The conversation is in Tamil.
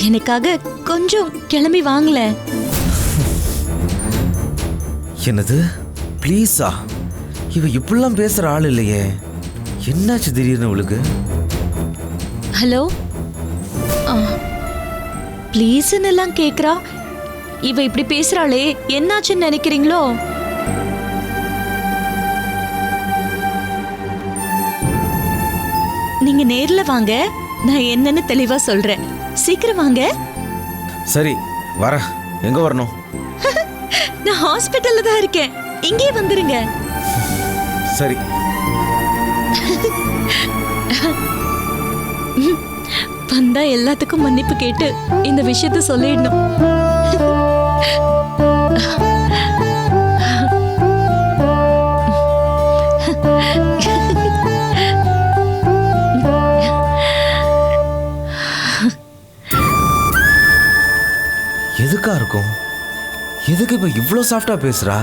எனக்காக கொஞ்சம் கிளம்பி வாங்கல. என்னது ப்ளீஸா? இவ இப்படிலாம் பேசுற ஆள் இல்லையே. என்னாச்சு திடீர்னு அவளுக்கு? ஹலோ, ப்ளீஸ்ன்னு எல்லாம் கேக்குறா. இவ இப்படி பேசுறாளே, என்னாச்சுன்னு நினைக்கிறீங்களோ? நீங்க நேர்ல வாங்க, நான் என்னன்னு தெளிவா சொல்றேன். சீக்கிரம் வாங்க. சரி வர. எங்க வரணும்? நான் ஹாஸ்பிட்டல்ல தான் இருக்கேன், இங்கே வந்துருங்க. சரி. வந்தா எல்லாத்துக்கும் மன்னிப்பு கேட்டு இந்த விஷயத்த சொல்லிடணும். எதுக்கா இருக்கும்? எதுக்கு இப்ப இவ்வளவு சாஃப்டா பேசுறா?